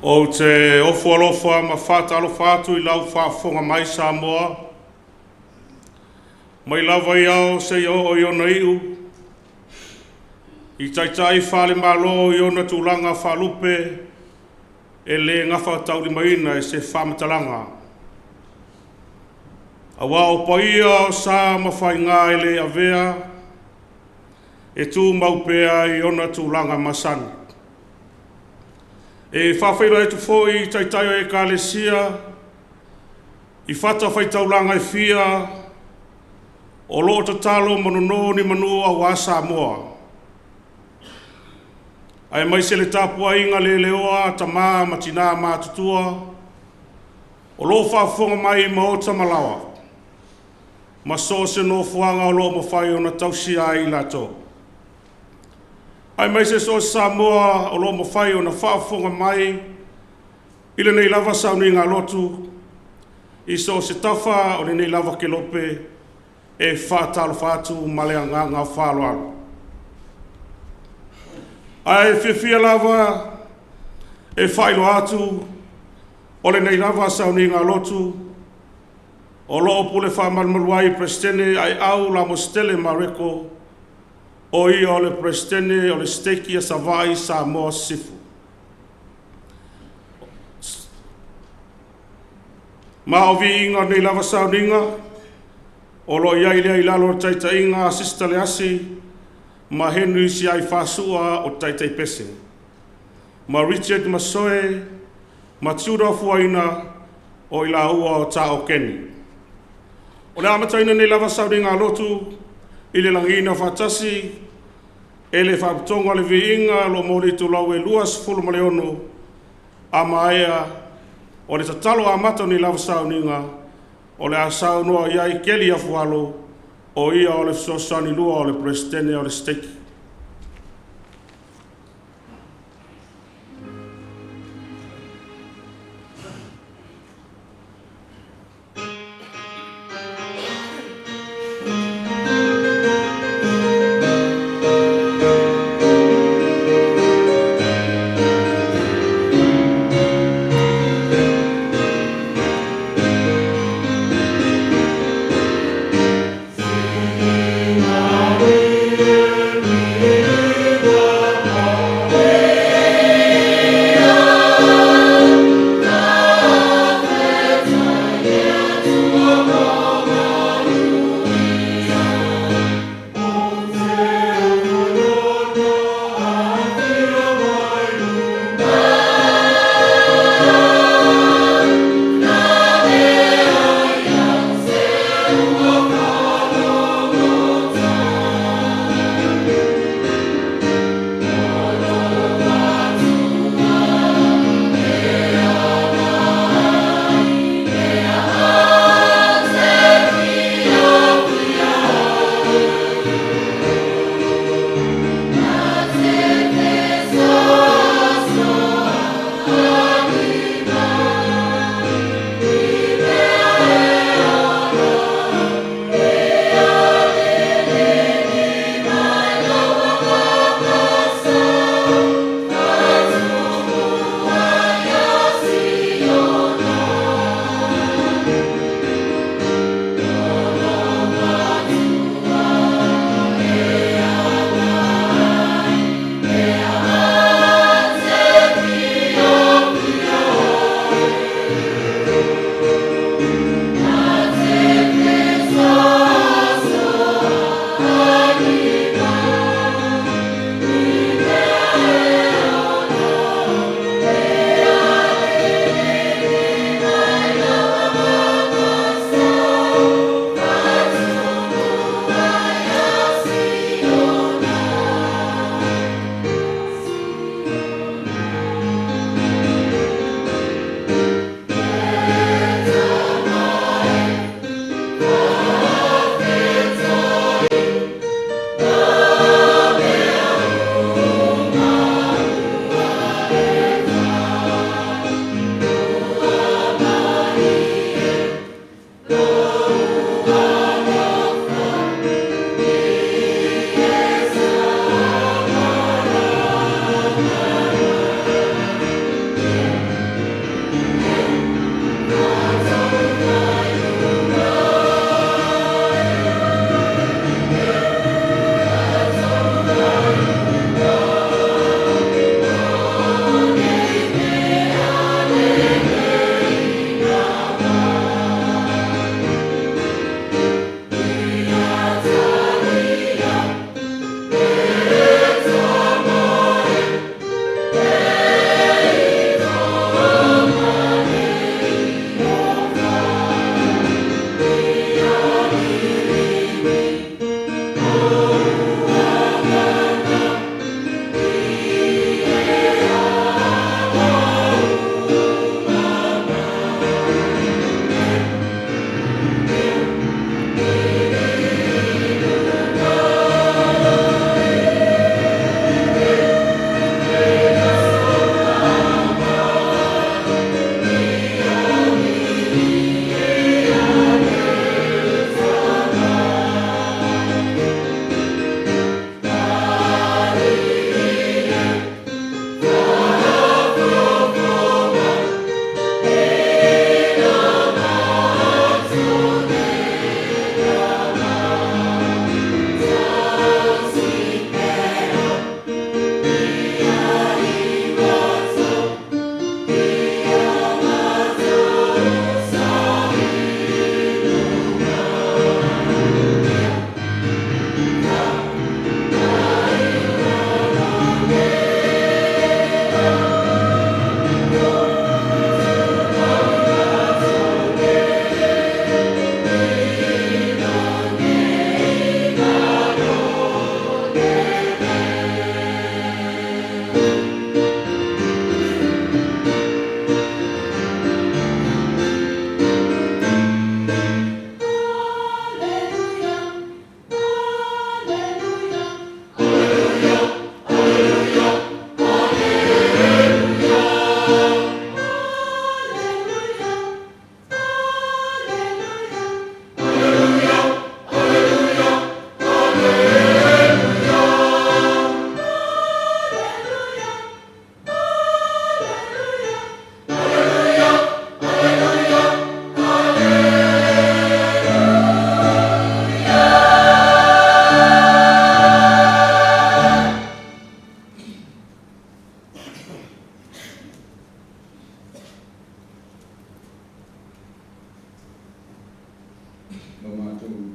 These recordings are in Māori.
O te ofu alofa ma whata alofa atu I lau whaafonga mai Samoa. Mai lava I au se o iona iu. I Taitai whale malo I ona tūlanga whalupe e le ngawha tauri maina e se whamatalanga. A wao paia o sa mawhai ngā e le avea e tū maupea I ona tūlanga masani. E whawhaira e tu fōi Taitai o e kālesia, I whata whaitaulanga e whia, o loo tatalo manono ni manua au a Samoa. Ai mai se le tapua inga le leoa ta maa matina maa tutua, o loo whaafonga mai ma o tamalawa. Ma so se no fuanga o loo mawhai o na tausia I lato. Ai mai se so Samoa o loo mawhai o na whaafonga mai, ile nei lava Sauniga lotu, I so se tafa o nei lava ke lope, e whātalo whātu malea ngā whāloalo. Ai whiwhia lava e whailo atu o le nei lava Sauniga lotu o loo pule whamalmaluai prestene ai au la mostele mareko o ia o le prestene o le steki a savai Samoa sifu. Ma o vi inga nei lava Sauniga o lo iai lea I lalo Taitai inga sista le asi, ma henu isi ai whasua o Taitai pese. Ma Richard Masoe, ma tiura fuaina o I la ua o ta o Keni. O le amataina nei lava Sauniga lotu, I le langina whatasi, e le whaptonga le viinga lo mori tu lau e luas fulu maleonu, a maea, o le tatalo a mata nei lava Sauniga, o le asau noa iai keli a fualo, o ia o le sosani lua o le prestene o le steki. Amen.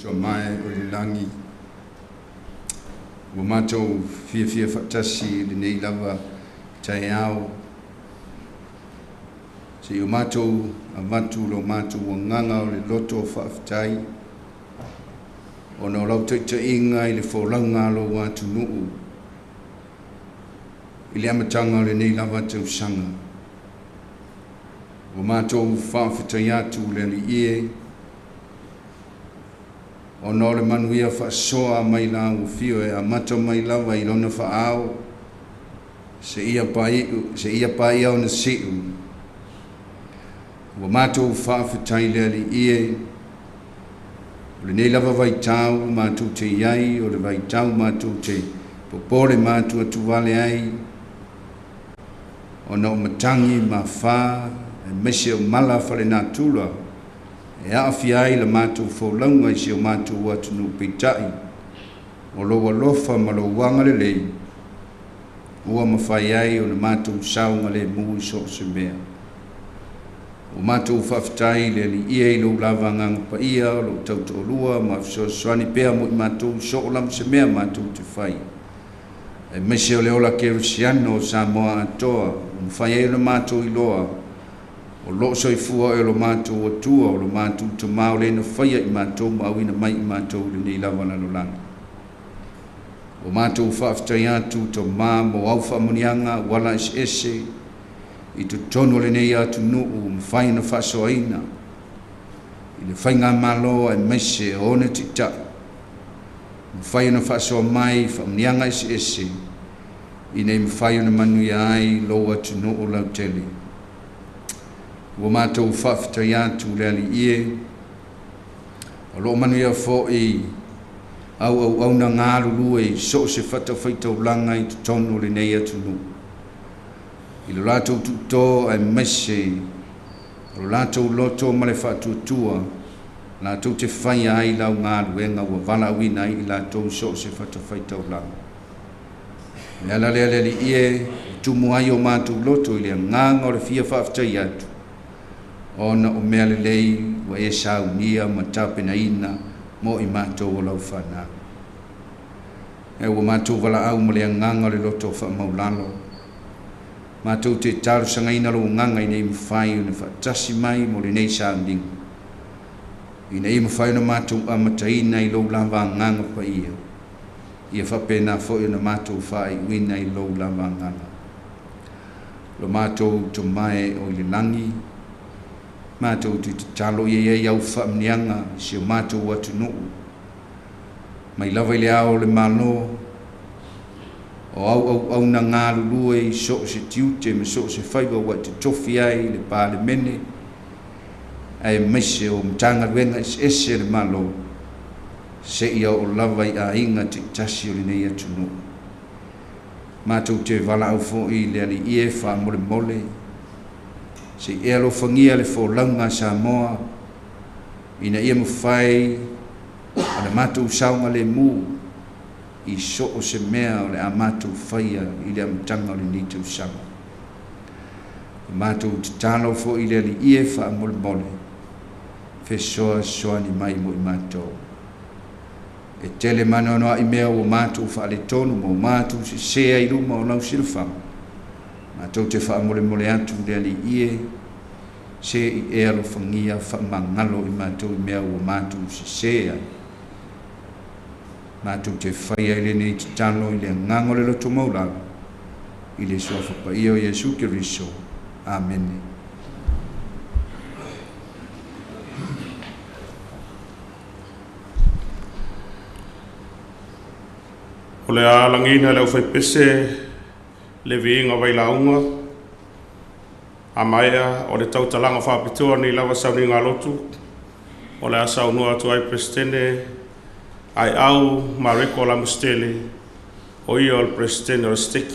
to mai o le langi. Wa mātou fia whatasi le nei lava tai au. Se o mātou a matu lo mātou o nganga o le loto whaafitai. O na lau te inga i le whauranga lo wātu nuu. I le amatanga o le nei lava tau sanga. O mātou whaafitai atu le li ie. O na le manuia whaasoa mai la o fio e a mata mai lava i lona whaao. Se ia pai au na siu. O mātou whaafitai le li ie. O le nei lava vai tau mātou te iai, o le vai tau mātou te popore mātou atu wale ai. O na o matangi ma wha, e mese o mala whare nā tula. E awhi ai la mātou whaulaunga i se o mātou atu nu peitai. O loa lofa ma lo wanga le lei. Ua mawhai ai o le mātou saunga le mui so se mea. O mātou whawhitai le li ia i lo lava nganga pa ia, o lo tauto olua, ma fiso swani pēa mo i mātou so o lam se mea mātou te whai. E mese o le ola ke rusiano o Samoa atoa, o mwhai e lo mātou i loa, o lo so i fua e lo mātou o tua, o lo mātou te mao le no whaia i mātou, ma awina mai i mātou le nei lava na lo langa. O mātou whawhitai atu to mā mo au whamunianga, wala ese, I tu tono le nei atu nuu mwhai na whasoaina. I le whainga malo e mese o ne tita. Mwhai na whasoa mai whamnianga ese. I nei mwhai na manuia ai lo atu nuu lau tele. Wa mātou whawhitai atu le ali ie. O lo manuia fo i au na ngāru lue so se whatawhaitau langa I tu tono le nei atu nuu. I lo lātou tuto e mese, lo lātou loto ma le whatuatua, lātou te whai ai lau ngā ruenga wa wala wina I lātou so se whatawhaitau langa. Le ala le li ie, tumu ai o mātou loto I le nganga o le fia whaafitai atu. Ona o mea le lei wa e saunia ma tāpena ina mo I mātou o lau whanā. E wa mātou wala au ma le nganga o le loto wha maulalo. Mātou te taru sangaina lo nganga I nei mwhai o ne whaatasi mai mo le nei Sauniga. I nei mwhai o na mātou amataina I lo lava nganga pa ia. Ia whapena fo I na mātou whai wina I lo lava nganga. Lo mātou to mai o I langi. Mātou te talo ia iau whamnianga si o mātou atu nuu. Mai lava I le ao le malo. O au na ngā lulue I so se tiute me so se whaiwa wa te tofi ai le pāle mene. Ai mese o mtanga ruenga ese le malo. Se ia o lava I a inga te tasi o le nei atu no. Mātou te wala au fo I le ali ie wha mole mole. Se ia lo whangia le fo launga Samoa. Ina ia mwhai. Ana mātou saunga le mū. I so o se mea o le a mātou whaia I le amtanga o le ni tau sanga. Mātou te tālo fo I le ali ie wha mole mole. Fe soa ni mai mo I mātou. E tele mana noa I mea o mātou wha le tonu mo mātou se sea I ruma o lau silwhama. Mātou te wha mole mole atu le ali ie. Se I ea lo whangia wha mangalo I mātou I mea o mātou se sea. Mātou te whaia I le nei te talo I le ngango le loto Maualuga. I le sua whapaia o Jesu Kiriso. Amen. O le alangina leo whai pese le viinga vai launga. A maia o le tautalanga whapitua ni lawa Sauniga lotu. O le asa unua atu ai prestene. Ai au mareko la mustele o ia o le presidente o steki.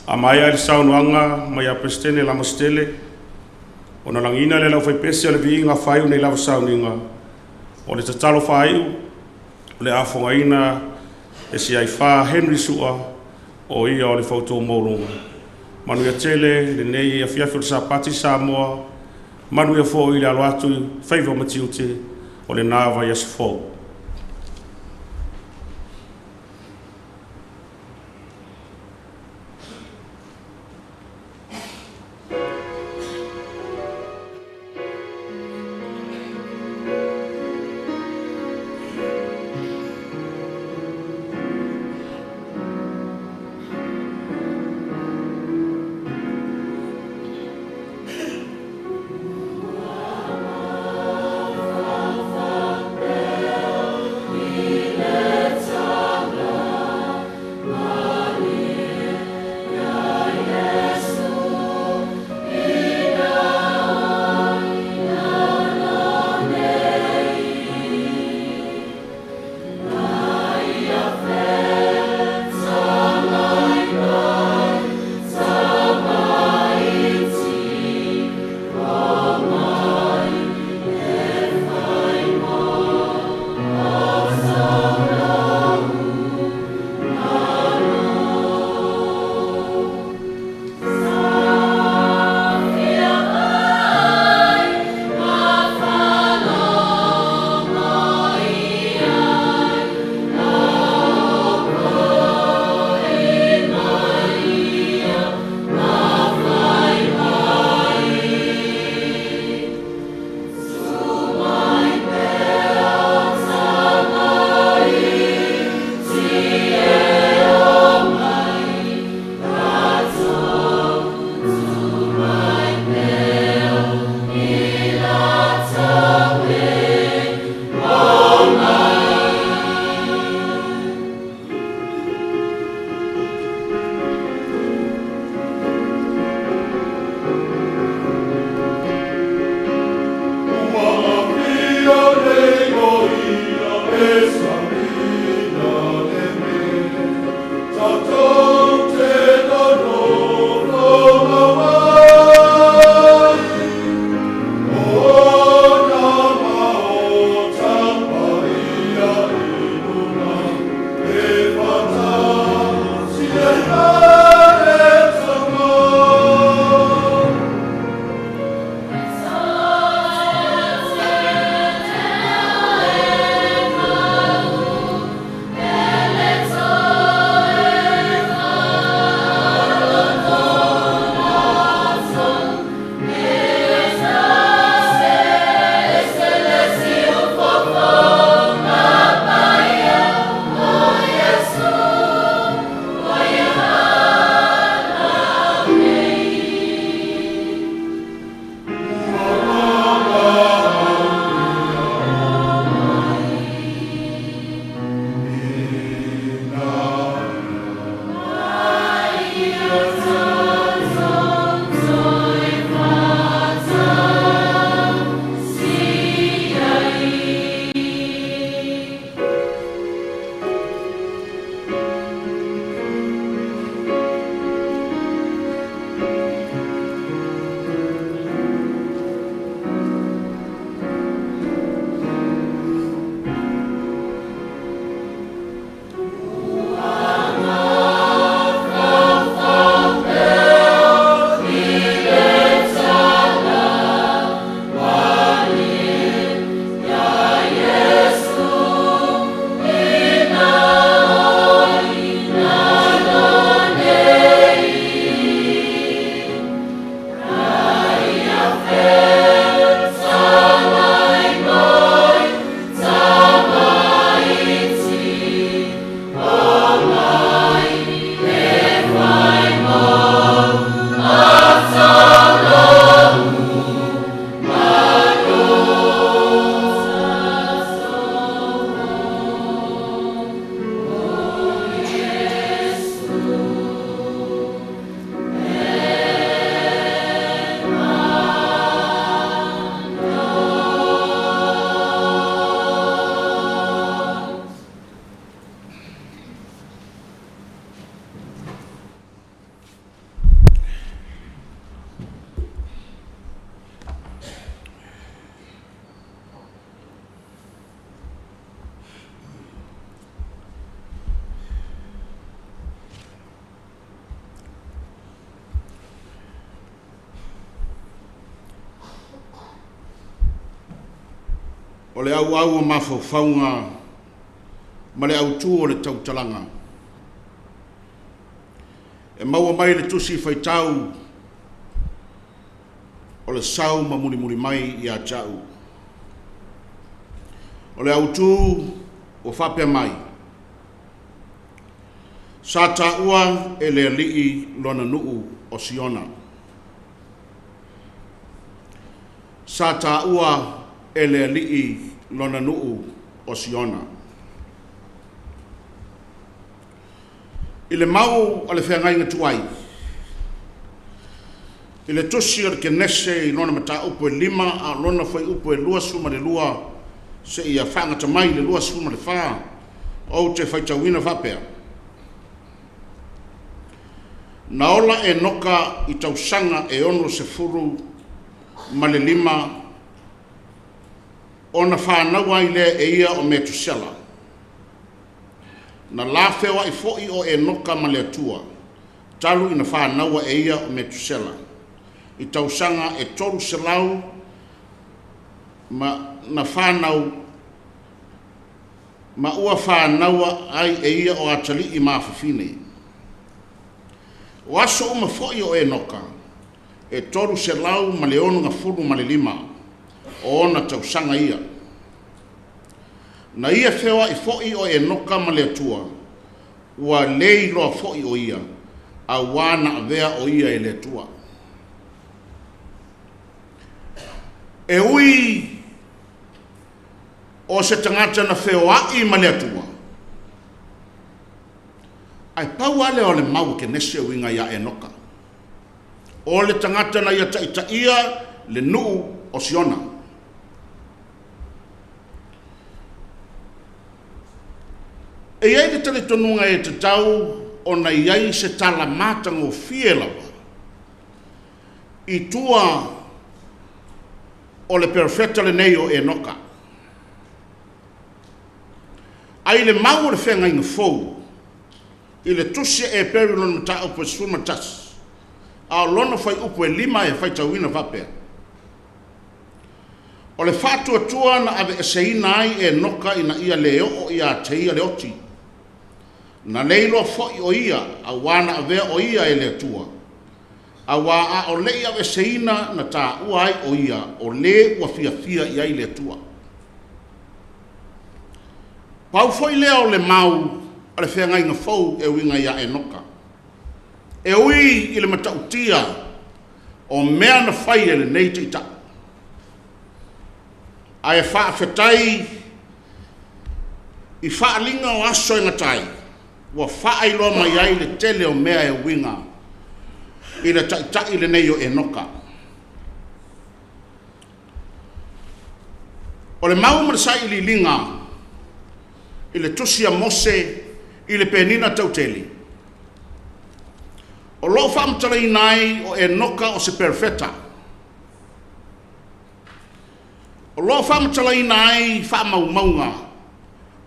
A mai ai saunuanga mai a presidente la mustele o na langina le lau fai pese o le viinga whai nei lau Sauniga. O le tatalo whai o le afongaina e si ai wha Henry Sua o ia o le Fautua Maualuga. Manu ia tele le nei a fiafi o le sapati Samoa. Manu ia fo i le alo atu whaiva matiute o le nava ia sefou. o le au mafaufaunga ma le autu o le tautalanga. E maua mai le tusi faitau o le sau ma muli mai i a jau. O le autu o whapea mai. Sa taua e le alii lona nuu o Siona. Sa taua e le alii lona nuu o Siona. I le mau a le whengai ngatuai. I le tosi o le kenese i lona mata upo e 5 a lona fai upo e 2 suma le 2 se ia whangata mai le 2 suma le 4 o te whaitawina whapea. Na ola e noka i tausanga e 10 ma le 5 ona whanaua i le e ia o Metusela. Na la fewa i fo'i o e noka ma le atua, talu ina whanaua e ia o Metusela. I tausanga e 3 selau ma na whanau ma ua whanaua ai e ia o atali i mawhawhine. O aso uma fo'i o e noka, e 3 selau ma le 10 ma le 5 o ona tausanga ia. Na ia fewa i fo'i o e noka ma le atua, ua lei loa fo'i o ia, a wana avea o ia e le atua. E ui o se tangata na fewa i ma le atua. Ai pau ale o le mau ke nese winga ia e noka. O le tangata na ia taitaia le nuu o Siona. E iai te tale tonunga e te tau o na iai se tala matang o fielawa. I tua o le perfecta le nei o e noka. Ai le mau le whenga inga fou. I le tusi e peri lona mata upo e suma tas. A lona fai upo e 5 e fai tawina vapea. O le Fautua tua na ave e seina ai e noka ina ia le o ia te ia le oti. Na leilo fo'i o ia, a wana avea o ia e le tua. A wa a o le ave seina na ta uai o ia, o le ua fia ia i le tua. Pau foi lea o le mau, a le whenga inga fau e winga ia e noka. E ui i le matautia o mea na whai e le nei te ita. A e whaafetai i whaalinga o aso e ngatai. Wa whaai loa mai ai le tele o mea e winga i le taitai le nei o e noka. O le mau marasai i li linga i le tusia mose i le penina tauteli. O lo whaamtalai nai o e noka o se perfeta. O lo whaamtalai nai whaamaumaunga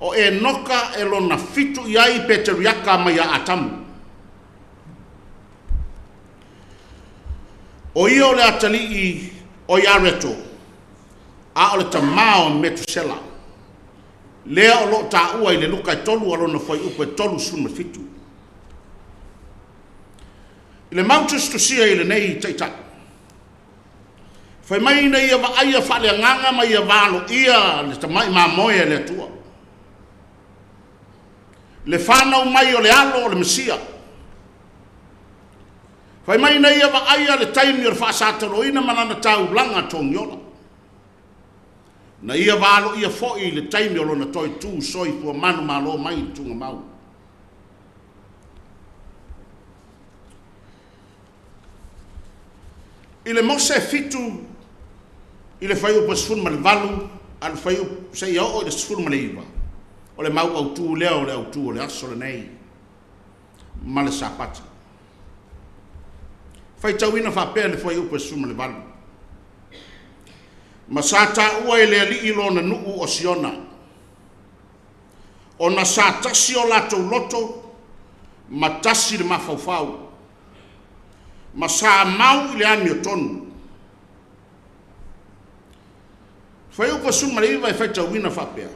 o e noka e lona fitu iai peteriaka mai a atamu. O ia o le atalii o Iareto, a o le tamao Metusela. Lea o lo taua i le luka e 3 alona fai upo e 3 suma fitu. I le Mountains tusia i le nei taitai. Fai mai na ia wa aia whale nganga mai ia walo ia le tamai mamoe le atua. Le whanau mai o le alo o le Mesia. Fai mai na ia wa aia le taimi o le whaasataro ina manana tau langa tong yola. Na ia walo ia fo'i le taimi o lona toi tū soi pua manu malo mai tunga mau. I le mose fitu i le whai upa sifun ma le valu al whai upa se ia o le sifun ma le iwa. O le mau au tū lea o le au tū o le aso le nei ma le sapata. Whai tauina whapea le whai upa sifun ma le valu. Ma sa ta ua e le ali ilo na nuu o Siona. O na sa tasi o lato loto ma tasi le mafaufau. Ma sa mau i le ami o tonu. Fai upa sumari vai fai tauina whapea.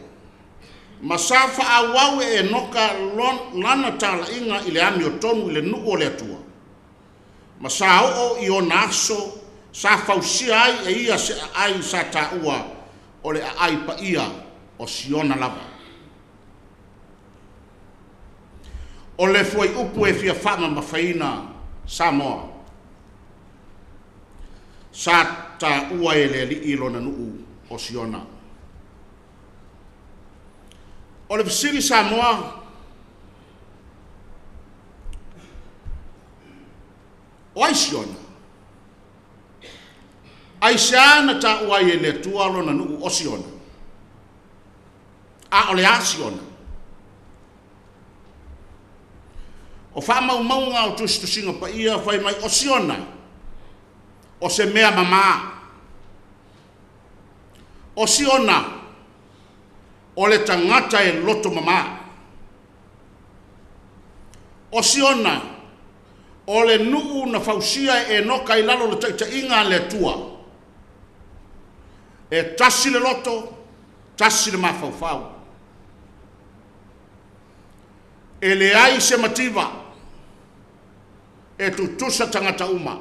Masafa awau e noka lana tala inga ile ami o tonu ile nuku o le atua. Masa o i o naso sa fausia ai e ia se ai sa taua o le ai pa ia o siona lava. O le foi upu e fia whama mawhaina Samoa. Sa taua e le li ilona nuku o siona. O le fisiri Samoa o ai siona. Ai siana ta uai e le tualo na nuu o siona. A o le a siona. O wha maunga o tusitu singa pa ia whai mai o siona. O se mea mama. O siona. O le tangata e loto mama. O siona. O le nuu na fausia e noka i lalo le taita inga le tua. E tasi le loto, tasi le mafaufau. E le ai se mativa. E tutusa tangata uma.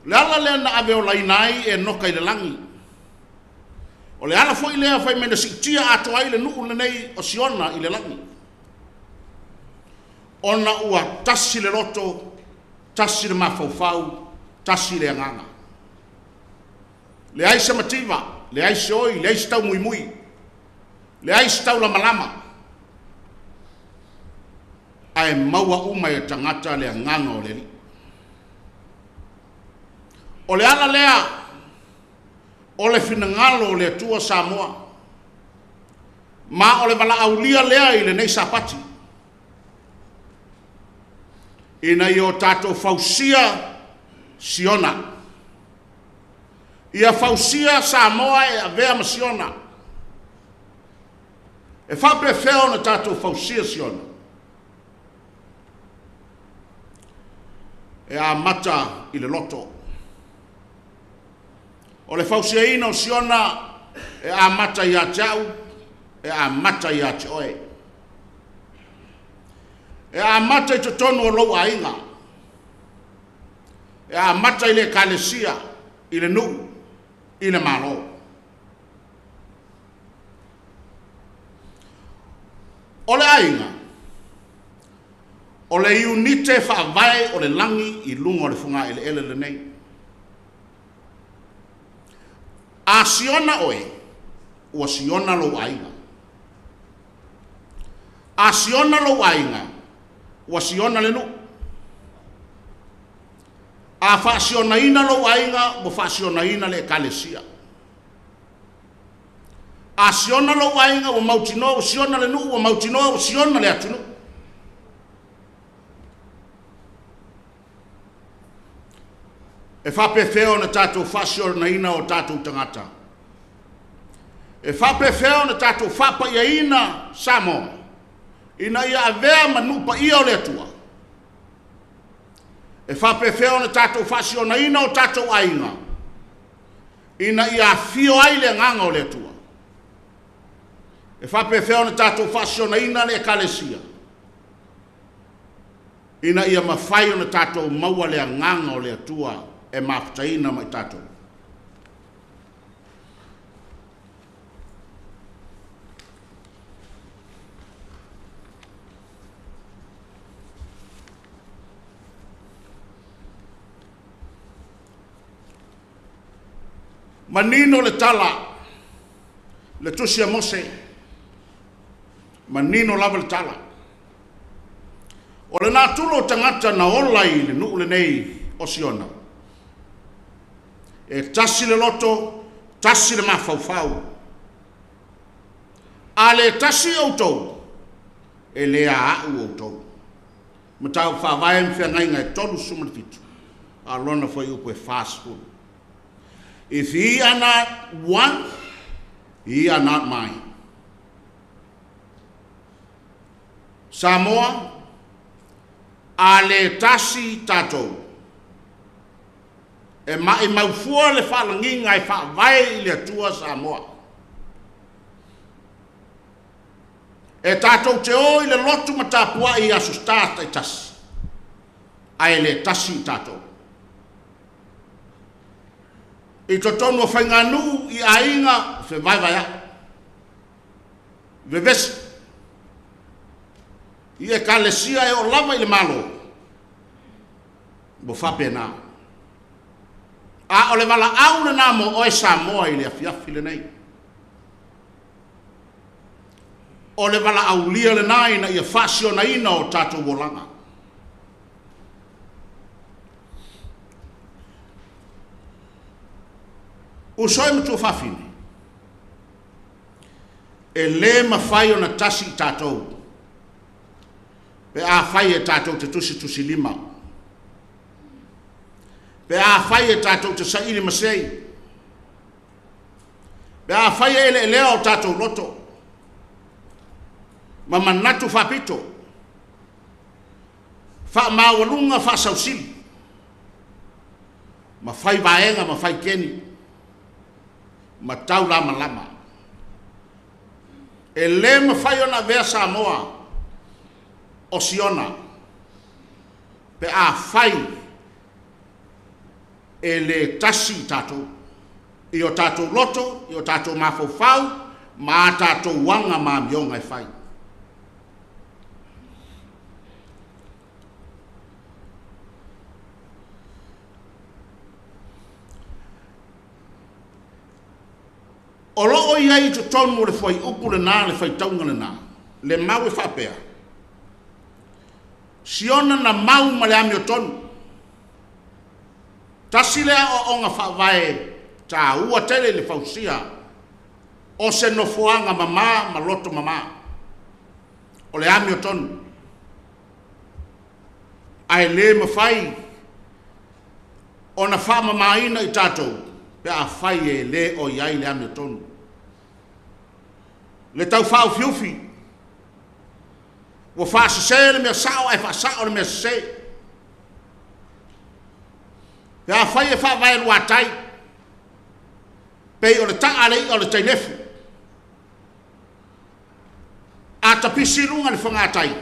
Le ala lea na ave o lainai e noka i le langi. O le ala fo i lea fai mena sitia ato ai le nuu le nei o siona i le langi. Ona ua tasi le loto, tasi le mafaufau, tasi le anganga. Le ai se mativa, le ai se oi, le ai se tau mui mui, le ai se tau lama lama. Ai maua uma e tangata le anganga o le li. O le ala lea, o le finangalo o le tua Samoa, ma o le wala aulia lea i le nei sapati. Ina i o tato fausia siona. Ia fausia Samoa e avea ma siona. E whape feo na tato fausia siona. E a mata i le loto. O le fausia ina o siona e a mata i a tau, e a mata i a tioe. E a mata i te tonu o lou a inga. E a mata i le kalesia, i le nuu, i le malo. O le ainga, o le iunite whaavai o le langi i lunga o le funga ele ele le nei. A siona oe, ua siona lou a inga. A siona lou a inga, ua siona le nuu. A whaasiona ina lo ainga, mo whaasiona ina le kalesia. A siona lo ainga, o mautino, o siona le nuu, o mautino, o siona le atunu. E whape feo na tātou whaasiona ina o tātou tangata. E whape feo na tātou whapa ia ina Samoa. Ina ia avea manupa ia o le atua. E whape feo na tātou whaasiona ina o tātou ainga. Ina ia fio ai le nganga o le atua. E whape feo na tātou whaasiona ina le kalesia. Ina ia mawhai o na tātou maua le nganga o le atua e mawhataina mai tātou. Manino le tala, le tusia mose, manino lava le tala. O le nā tulo tangata na olai le nuu le nei o siona. E tasi le loto, tasi le mafaufau. A le tasi autou, e le a au autou. Matau whawai mwhia ngainga e tolu sumarifitu. A lona foi upo e fast food. If ye are not one, ye are not mine. Samoa, a le tasi tatou. e mai maufua le whalanginga e whaavai le atua Samoa. E tātou te oi le lotu matapua i asu stata i tasi. Ai le tasi tātou. I to tonu o whainganu i ainga fe vaivaya. Vevesi. I e kalesia e o lava i le malo. Mo whapena. A o le wala au le namo o e Samoa i le afiafi le nei. O le wala au lia le nai na i a whasio na ina o tātou wolanga. O soi mtu whawhine. E le mawhai o na tasi tātou. Pe a whai e tātou te tusi lima. Pe a whai e tātou te sairi masei. Pe a whai e le leo o tātou loto. Ma manatu whapito. Wha Maualuga wha sausili. Ma whai vaenga, ma whai keni. Ma tau lama lama. E le ma whai ona vea Samoa. O siona. Pe a whai. E le tasi tātou. I o tātou loto, i o tātou mawhau, ma tātou wanga ma mionga e whai. O loo iai to tonu le whai upu le nā, le whai taunga le nā. Le mau e whapea. Siona na mau ma le ami o tonu. Tasi lea o onga whawae tā ua tele le whausia. O se no fuanga mama, ma loto mama. O le ami o tonu. Ai le ma whai. O na wha mamaina i tātou. Pe a whai e le o iai le ami o tonu. Le tau whao fiufi. Wa wha se le mea sao e wha sao le mea se. Pe a whai e wha vai rua tai. Pe o le taa lei o le tainefu. A tapisi runga le whangatai.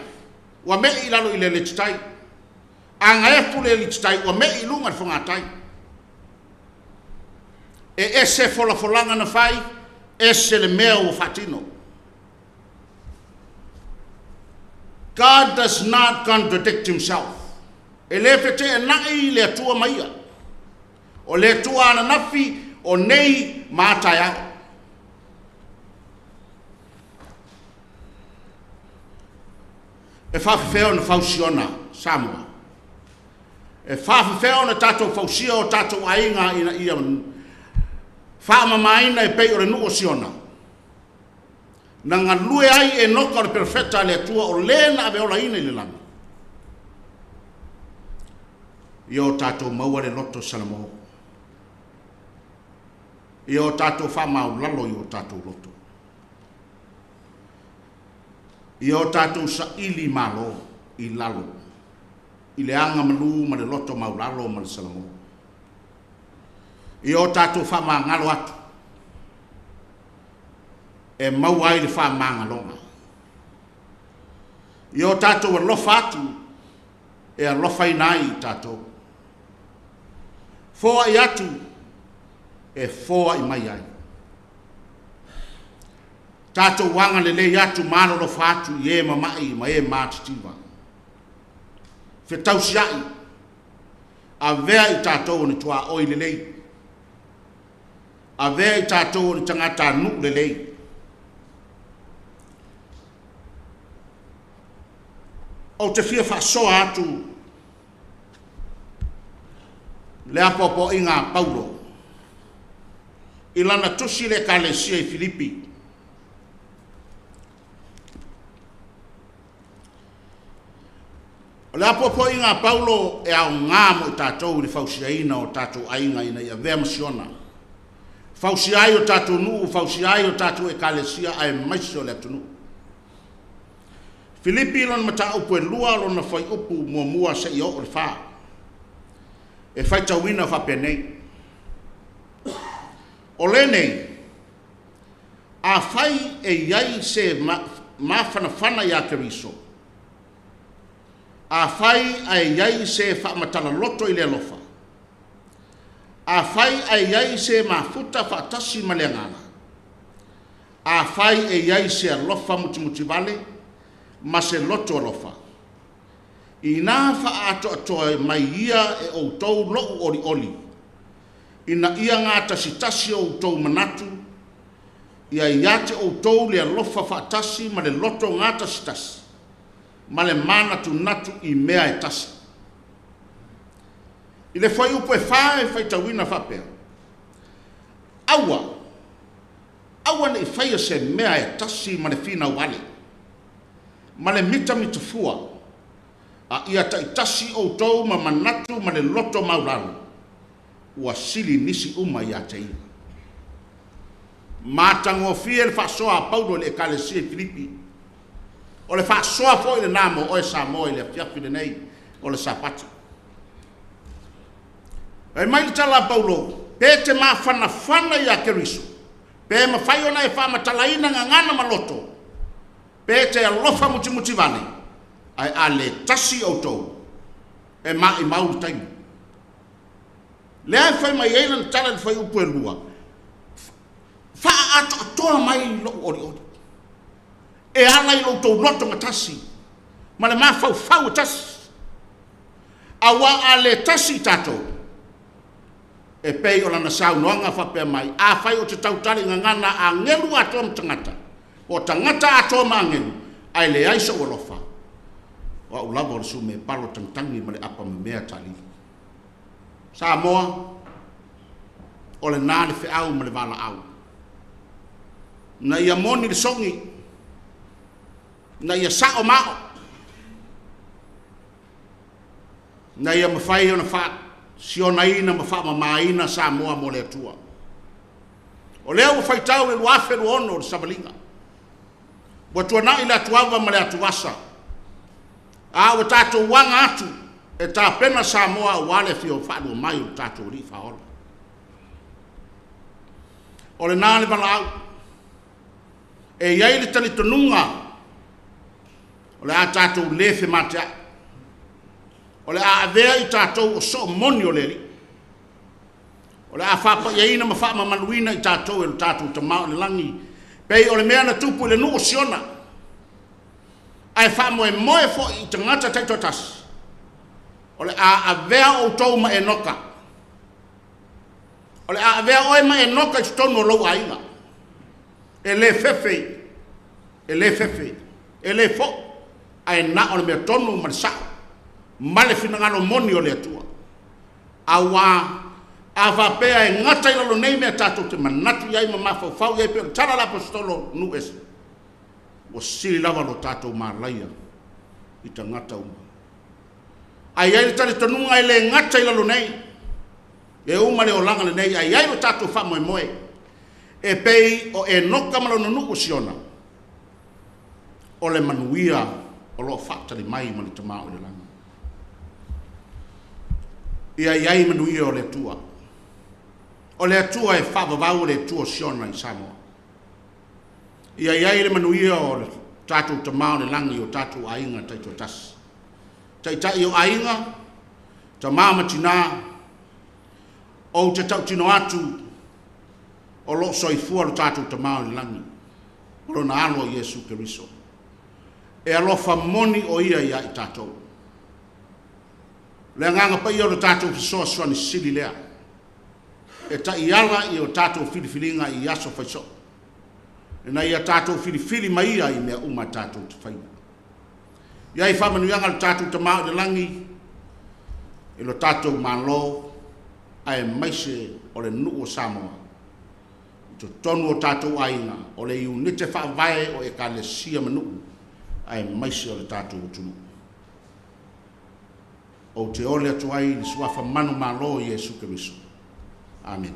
Wa me i lalo i le lititai. A ngaefu le lititai. Wa me i lunga le whangatai. E ese folanga na whai, ese le mea o whatino. God does not contradict himself. E le pete e nai le atua maia. O le atua ana nafi o nei mātai au. E whawhiwheo na whausiona Samoa. E whawhiwheo na tātou whausia o tātou ainga ina ia whaama maina e pei o le nuo siona. Na ngā lue ai e noka le perfecta le atua o lena ave ola ina i le langa. I o tātou maua le loto Salamoho. I o tātou whamau lalo i o tātou loto. I o tātou sa ili malo i lalo. I le anga malu ma le loto mau lalo ma le Salamoho. I o tātou whama ngalo atu. E mau ai le whama ngalonga. I o tātou a lofa atu. E a lofa inai tātou. Foa i atu. E foa i mai ai. Tātou wanga le lei atu mana lofa atu i e mamai ma e mātitiva. Whetau siai. A vea i tātou ni tua oi le lei. A vea i tātou ni tangata nu le lei. O te fia whasoa atu le apopo i ngā Paulo. I lana tusi le kalesia i Filipi. O le apopo i ngā Paulo e au ngā mo i tātou ni whausiaina o tātou ainga ina i a vea masiona. Whausiai o tātou nuu, whausiai o tātou e kalesia ai maisio le atunu. Filipi lon mata upu e lua lon na whai upu mua se i o le wha. e fai tauina whapea nei. O le nei, a fai e iai se mawhanawhana ia Keriso. A fai a iai se whaamatala loto i le alofa. A fai a iai se mafuta whaatasi ma le angala. A fai e iai se alofa muti vale, ma se loto alofa. I nā wha atoa mai ia e o tau lou ori oli. Ina ia ngā tasi o tau manatu, ia ia te o tau le alofa whaatasi ma le loto ngā tasi. Ma le manatu natu i mea e tasi. I le whai upo e whae whai tauina whapea. Aua ne i whaia se mea e tasi ma le whina wale. Ma le mita fua. A ia ta itasi o tau ma manatu ma le loto maurano. Ua sili nisi uma ia te ina. Mātango fie le whaasoa a Paulo le ekalesia i Filipi. O le whaasoa fo i le namo o e sa mo i le fiafi le nei o le sapati. E mai le tala Paulo, pe te maa whana ia Keriso. Pe ma whaiona e wha matalaina ngana maloto. Pe te alofa muti vane. Ai a le tasi o tau. E ma i mauru taimi. Le ai whai mai eila le tala le whai upu e lua. Wha atoa mai lo ori. E ala i lo tau loto ma tasi. Ma le maa fau tasi. Awa a le tasi tatou. E pei o lana sau noanga whapea mai. A whai o te tautari ngana a ngelu atoa mtangata. O tangata atoa ma ngelu. Ai le aisa o lofa. Wa ulawa o su me palo tangtangi ma le apa me mea tali. Sa moa. O le nā le wheau ma le wala au. Na ia moni le songi. Na ia sao mao. Na ia mawhai o na wha. Siona ina ma wha maina sa moa mo le atua. O leo whai tau le luafe luono le Savalinga. Wa tuana ila tuava ma le atuasa. A wa tato wanga atu. E ta pena sa moa wale fio whalu mai o tato ri whaola. O le nāle wana au. E iai le tani tonunga. O le a tato lefe matea. O le a avea i tātou o so moni o leli. O le a whapa ia ina ma wha manuina i tātou e lo tātou ta mao le langi. Pei o le mea na tupu le nuu o siona. Ai wha moe fo i tangata taito tas. O le a avea o tau ma e noka. O le a avea oe ma e noka i tonu o lau ainga. E le fefe. E le fo. Ai na o le mea tonu ma le sao. Male fina ngano moni o le atua. Awa avapea e ngata i lalo nei mea tātou te manatu iai ma mawhau iai peo tala la apostolo nu esi. O siri lava lo tātou mārlaia i ta ngata uma. Ai ai le tali tanunga i le ngata i lalo nei. E uma le o langa le nei ai ai lo tātou wha moe moe. E pei o e noka malano nuku siona. O le manuia o lo whaktari mai ma le tamao i le langa. Ia iai manuia o le atua. O le atua e whavavau le atua siona i Samoa. Ia iai le manuia o le tātou tamao le langi o tātou ainga taito tas. Taitai o ainga, tamao matina, o te tautino atu, o lo soifua lo tātou tamao le langi. O lo na alo Yesu Keriso. E alofa moni o ia i tātou. Le nganga pa ia o tātou fisoa ni sili lea. E ta iala i o tātou filifilinga i aso faiso. E na ia tātou filifili maia i mea uma tātou te whaina. Ia i whamanuianga le tātou te mao de langi. E lo tātou malo. Ai maise o le nuu o Samoa. I to tonu o tātou ainga. O le iu nite whaavae o e ka le sia manu. Ai maise o le tātou o tunu. O te ole atu ai ni suafa manu malo Yesu Keriso. Amen.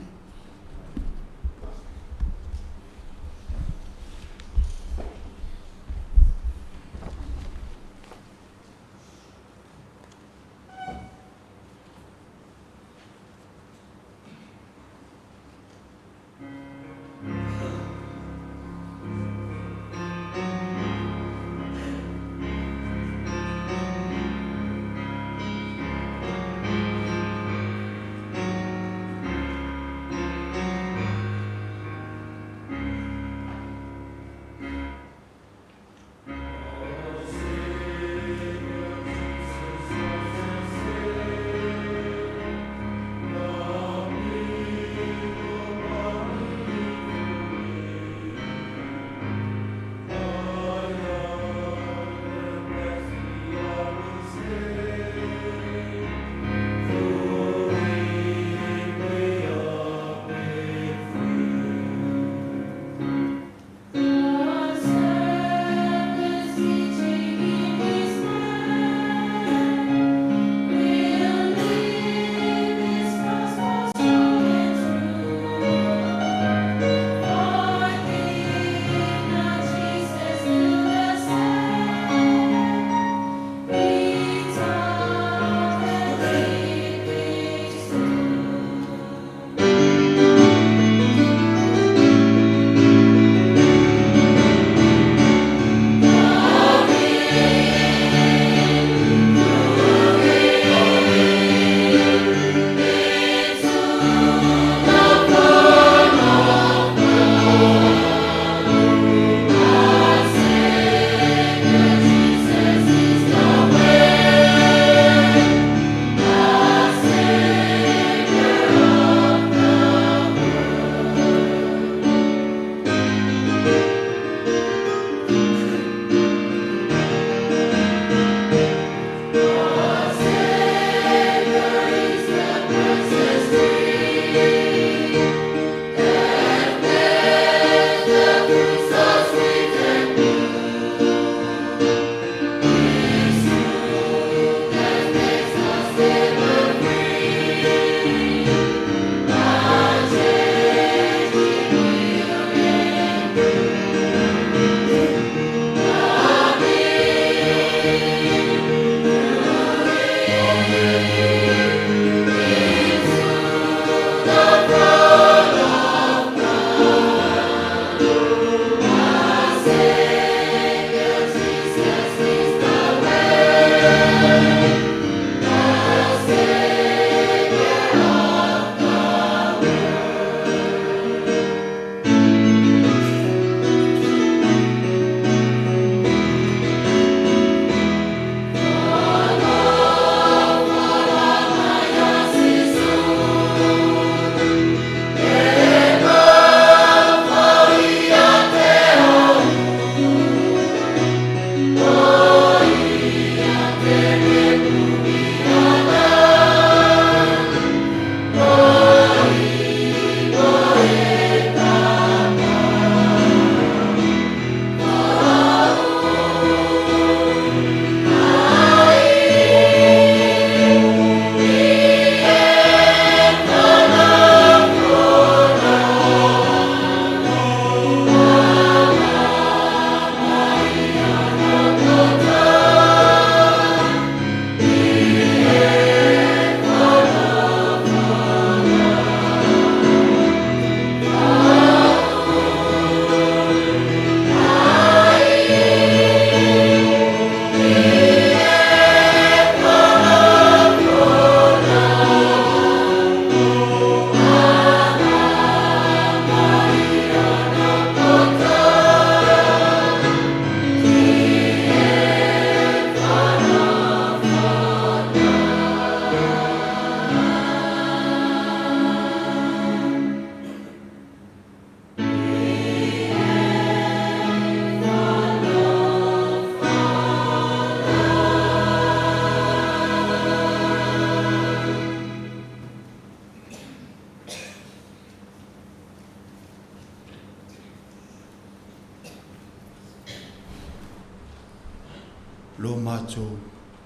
lo mātou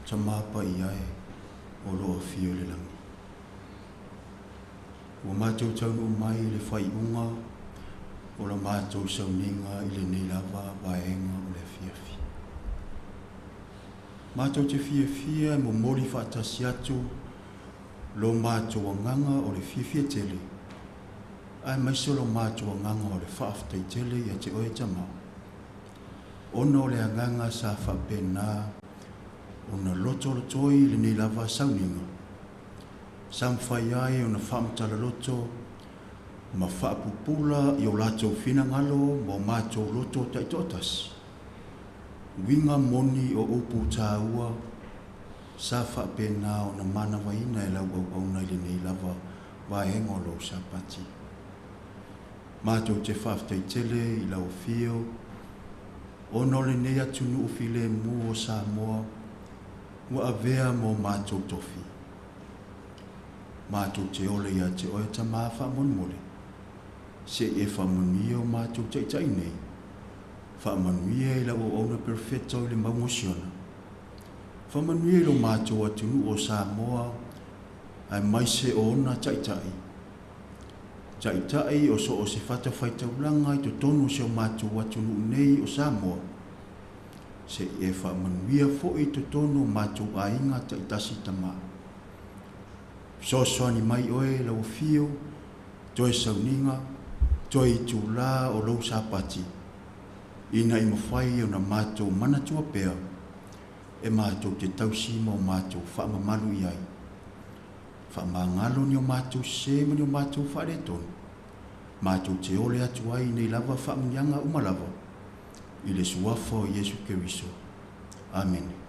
ta māpa i ai o lo fio le langi. O mātou taunu mai le whai unga o la mātou Sauniga i le nei lava vaenga o le fiafi. Mātou te fiafia mo mori whaatasi atu lo mātou anganga o le fiafia tele. Ai maiso lo mātou anganga o le whaaftai tele ia te oe tamau. Ono le anganga sa whapena o na loto lotoi le nei lava Sauniga. Sam whai ai o na whaamtala loto ma whaapupula i o lātou whina ngalo mo mātou loto taitotas. Winga moni o upu tāua sa whapena o na mana waina e lau au nei le nei lava waenga lo sa pati. Mātou te whaaftai tele i lau fio ono le nei atunu ufile mu o Samoa wa avea mo mātou tofi. Mātou te ole ia te oe ta māwha monmole. Se e whamanui o mātou Taitai nei. Whamanui e la o ona perfecta o le maumosiona. Whamanui e lo mātou atunu o Samoa ai mai se o ona Taitai. Taitai o so o se whata whaitaulanga i to tonu se o mātou atunu nei o Samoa. Se e whamanui a fo i to tonu mātou ainga taitasi tamaa. Sosoani mai oe la o fio, toe Sauniga, toe i tūlā o lau sapati. Ina i mawhai o na mātou manatua pēr, e mātou te tausima o mātou whaamamalu i ai. Whaamangalo ni o mātou sema ni o mātou wharetonu. Mātou te ole atu ai nei lava whaamunianga umalava. I le suafa o Yesu Keriso. Amen.